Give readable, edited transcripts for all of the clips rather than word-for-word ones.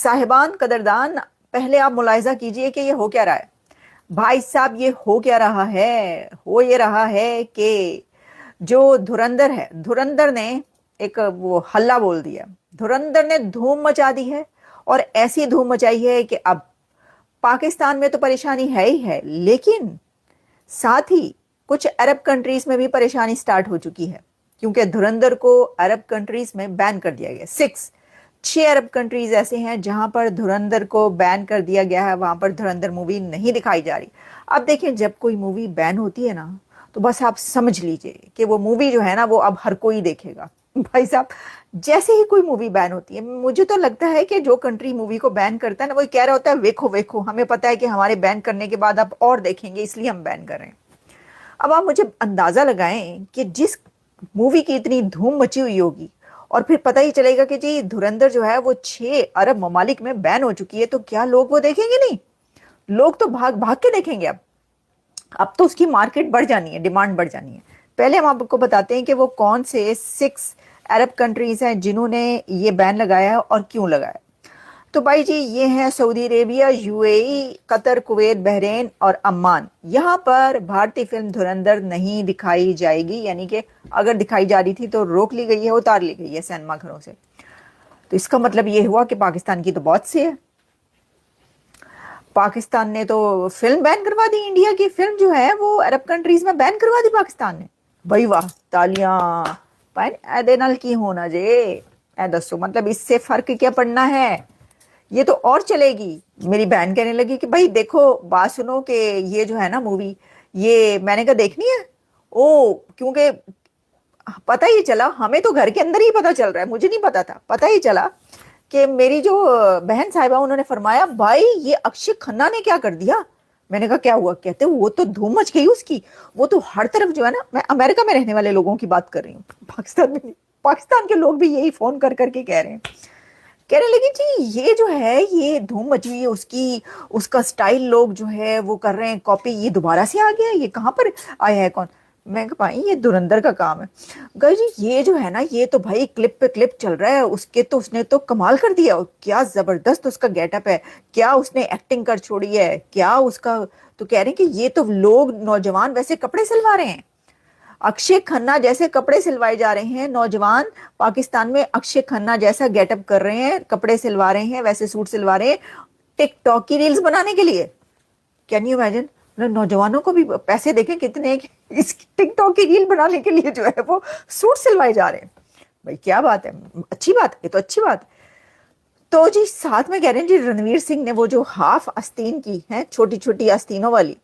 साहिबान कदरदान, पहले आप मुलाहिजा कीजिए कि ये हो क्या रहा है। भाई साहब, ये हो क्या रहा है? हो ये रहा है कि जो धुरंधर है, धुरंधर ने एक वो हल्ला बोल दिया, धुरंधर ने धूम मचा दी है। और ऐसी धूम मचाई है कि अब पाकिस्तान में तो परेशानी है ही है, लेकिन साथ ही कुछ अरब कंट्रीज में भी परेशानी स्टार्ट हो चुकी है, क्योंकि धुरंधर को अरब कंट्रीज में बैन कर दिया गया। 6 अरब कंट्रीज ऐसे हैं जहां पर धुरंधर को बैन कर दिया गया है, वहां पर धुरंधर मूवी नहीं दिखाई जा रही। अब देखिए, जब कोई मूवी बैन होती है ना, तो बस आप समझ लीजिए कि वो मूवी जो है ना, वो अब हर कोई देखेगा। भाई साहब, जैसे ही कोई मूवी बैन होती है, मुझे तो लगता है कि जो कंट्री मूवी को बैन करता है ना, वो कह रहा होता है, वेखो वेखो, हमें पता है कि हमारे बैन करने के बाद आप और देखेंगे, इसलिए हम बैन कर रहे हैं। अब आप मुझे अंदाजा लगाएं कि जिस मूवी की इतनी धूम मची हुई होगी, और फिर पता ही चलेगा कि जी धुरंधर जो है वो 6 अरब ममालिक में बैन हो चुकी है, तो क्या लोग वो देखेंगे नहीं? लोग तो भाग भाग के देखेंगे। अब तो उसकी मार्केट बढ़ जानी है, डिमांड बढ़ जानी है। पहले हम आपको बताते हैं कि वो कौन से 6 अरब कंट्रीज हैं जिन्होंने ये बैन लगाया है और क्यों लगाया। तो भाई जी, ये हैं Saudi Arabia, UAE, Qatar, Kuwait, Bahrain और अम्मान। यहाँ पर भारतीय फिल्म धुरंधर नहीं दिखाई जाएगी, यानी कि अगर दिखाई जा रही थी तो रोक ली गई है, उतार ली गई है सिनेमा घरों से। तो इसका मतलब ये हुआ कि पाकिस्तान की तो बहुत सी है। पाकिस्तान ने तो फिल्म बैन करवा दी, इंडिया की फिल्म जो है वो अरब कंट्रीज में बैन करवा दी पाकिस्तान ने। भाई वाह, तालियां। पाइन एदे नाल की होना जे, ए दसो, मतलब इससे फर्क क्या पड़ना है? ये तो और चलेगी। मेरी बहन कहने लगी कि भाई देखो, बात सुनो कि ये जो है ना मूवी, ये मैंने कहा देखनी है। ओ, क्योंकि पता ही चला, हमें तो घर के अंदर ही पता चल रहा है, मुझे नहीं पता था, पता ही चला कि मेरी जो बहन साहिबा, उन्होंने फरमाया भाई ये अक्षय खन्ना ने क्या कर दिया। मैंने कहा क्या हुआ? कहते वो तो धूम मच गई उसकी, वो तो हर तरफ जो है ना, मैं अमेरिका में रहने वाले लोगों की बात कर रही हूँ, पाकिस्तान में नहीं। पाकिस्तान के लोग भी यही फोन कर करके कह रहे हैं, कहने लगी जी ये जो है ये धूम मची हुई है उसकी, उसका स्टाइल लोग जो है वो कर रहे हैं कॉपी, ये दोबारा से आ गया, ये कहाँ पर आया है कौन? मैं कहा भाई ये धुरंधर का काम है। गई जी, ये जो है ना, ये तो भाई क्लिप पे क्लिप चल रहा है उसके, तो उसने तो कमाल कर दिया, क्या जबरदस्त उसका गेटअप है, क्या उसने एक्टिंग कर छोड़ी है, क्या उसका। तो कह रहे हैं कि ये तो लोग नौजवान वैसे कपड़े सिलवा रहे हैं, अक्षय खन्ना जैसे कपड़े सिलवाए जा रहे हैं, नौजवान पाकिस्तान में अक्षय खन्ना जैसा गेटअप कर रहे हैं, कपड़े सिलवा रहे हैं, वैसे सूट सिलवा रहे हैं टिकटॉक की रील्स बनाने के लिए। Can you imagine? नौजवानों को भी पैसे देखें कितने, इस टिकटॉक की रील बनाने के लिए जो है वो सूट सिलवाए जा रहे हैं। भाई क्या बात है, अच्छी बात है, ये तो अच्छी बात है। तो जी साथ में कह रहे हैं जी, रणवीर सिंह ने वो जो हाफ आस्तीन की है, छोटी छोटी आस्तीनों वाली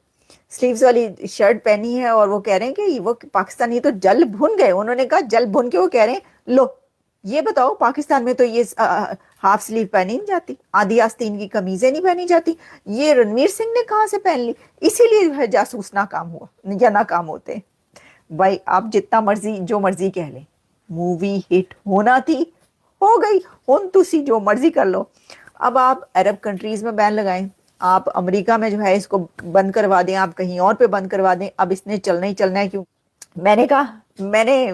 स्लीव्स वाली शर्ट पहनी है, और वो कह रहे हैं कि वो पाकिस्तानी तो जल भुन गए। उन्होंने कहा जल भुन के, वो कह रहे हैं लो ये बताओ, पाकिस्तान में तो ये हाफ स्लीव पहनी नहीं जाती, आधी आस्तीन की कमीजें नहीं पहनी जाती, ये रणवीर सिंह ने कहाँ से पहन ली? इसीलिए जो है जासूस नाकाम हुआ या नाकाम होते हैं। भाई आप जितना मर्जी जो मर्जी कह लें, मूवी हिट होना थी, हो गई। हुन तुसी जो मर्जी कर लो। अब आप अरब कंट्रीज में बैन लगाएं, आप अमेरिका में जो है इसको बंद करवा दें, आप कहीं और पे बंद करवा दें, अब इसने चलना ही चलना है। क्यों? मैंने कहा, मैंने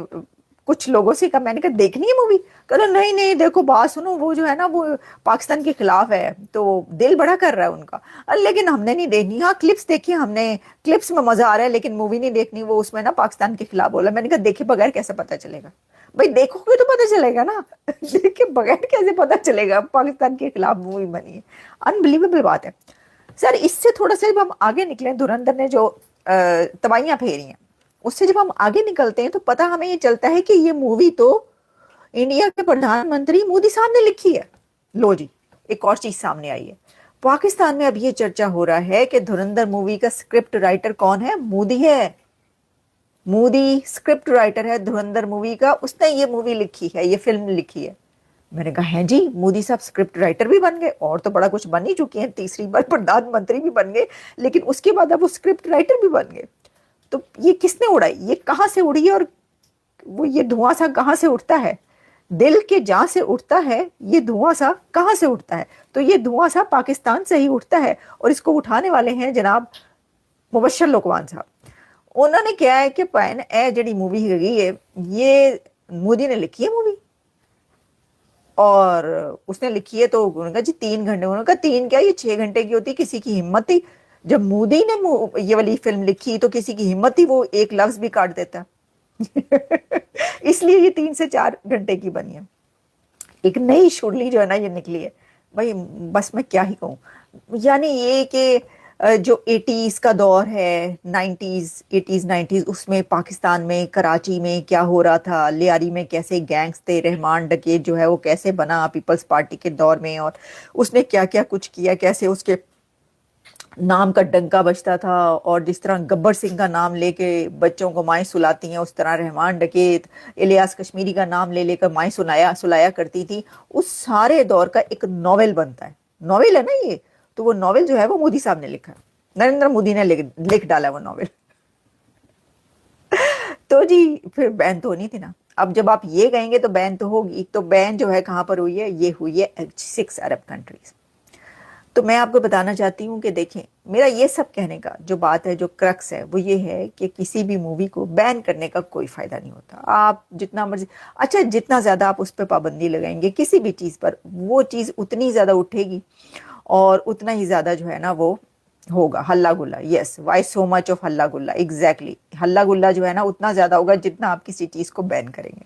कुछ लोगों से कहा, मैंने कहा देखनी है मूवी? कहते नहीं नहीं, देखो बात सुनो, वो जो है ना वो पाकिस्तान के खिलाफ है, तो दिल बड़ा कर रहा है उनका। लेकिन हमने नहीं देखनी। हाँ, क्लिप्स देखी हमने, क्लिप्स में मजा आ रहा है, लेकिन मूवी नहीं देखनी, वो उसमें ना पाकिस्तान के खिलाफ बोला। मैंने कहा देखे बगैर कैसे पता चलेगा? भाई देखोगे तो पता चलेगा ना, देखे बगैर कैसे पता चलेगा पाकिस्तान के खिलाफ मूवी बनी है? अनबिलीवेबल बात है। सर, इससे थोड़ा सा जब हम आगे निकले, धुरंधर ने जो तबाहियां फेरी हैं, उससे जब हम आगे निकलते हैं तो पता हमें ये चलता है कि ये मूवी तो इंडिया के प्रधानमंत्री मोदी साहब ने लिखी है। लो जी, एक और चीज सामने आई है। पाकिस्तान में अब ये चर्चा हो रहा है कि धुरंधर मूवी का स्क्रिप्ट राइटर कौन है? मोदी है। मोदी स्क्रिप्ट राइटर है धुरंधर मूवी का, उसने ये मूवी लिखी है, ये फिल्म लिखी है। मैंने कहा है जी, मोदी साहब स्क्रिप्ट राइटर भी बन गए, और तो बड़ा कुछ बन ही चुके हैं, तीसरी बार प्रधानमंत्री भी बन गए, लेकिन उसके बाद अब वो स्क्रिप्ट राइटर भी बन गए। तो ये किसने उड़ाई? ये कहाँ से उड़ी? और वो ये धुआं सा कहाँ से उठता है? दिल के जहां से उठता है ये धुआं सा, कहाँ से उठता है? तो ये धुआं सा पाकिस्तान से ही उठता है, और इसको उठाने वाले हैं जनाब मुबश्शिर लोकवान साहब। उन्होंने क्या है कि पैन ए जड़ी मूवी हैगी है, ये मोदी ने लिखी है मूवी। और उसने लिखी है, तो उन्होंने कहा जी 3 घंटे, उन्होंने कहा 3 क्या, ये 6 घंटे की होती। किसी की हिम्मत थी, जब मोदी ने ये वाली फिल्म लिखी तो किसी की हिम्मत थी वो एक लफ्ज भी काट देता। इसलिए ये 3 से 4 घंटे की बनी है। एक नई शुरली जो है ना ये निकली है भाई, बस मैं क्या ही कहूँ। यानी ये कि जो 80s का दौर है, 90s 80s 90s, उसमें पाकिस्तान में कराची में क्या हो रहा था, लियारी में कैसे गैंग्स थे, रहमान डकैत जो है वो कैसे बना पीपल्स पार्टी के दौर में, और उसने क्या क्या कुछ किया, कैसे उसके नाम का डंका बजता था, और जिस तरह गब्बर सिंह का नाम लेके बच्चों को माएं सुलाती हैं, उस तरह रहमान डकैत, इलियास कश्मीरी का नाम ले लेकर माएं सुलाया सुलाया करती थी। उस सारे दौर का एक नॉवेल बनता है, नॉवेल है ना ये, तो वो नॉवेल जो है वो मोदी साहब ने लिखा है, नरेंद्र मोदी ने लिख डाला वो नॉवेल। तो जी फिर बैन तो होनी थी ना। अब जब आप ये कहेंगे तो बैन तो होगी, तो बैन जो है कहां पर हुई है, ये हुई है 6 अरब कंट्रीज। तो मैं आपको बताना चाहती हूँ कि देखें, मेरा ये सब कहने का जो बात है, जो क्रक्स है, वो ये है कि किसी भी मूवी को बैन करने का कोई फायदा नहीं होता। आप जितना मर्जी, अच्छा जितना ज्यादा आप उस पर पाबंदी लगाएंगे किसी भी चीज पर, वो चीज उतनी ज्यादा उठेगी और उतना ही ज्यादा जो है ना वो होगा हल्ला गुल्ला। Yes, why so much of हल्ला गुल्ला, एग्जैक्टली। हल्ला गुल्ला जो है ना उतना ज्यादा होगा जितना आप किसी चीज को बैन करेंगे।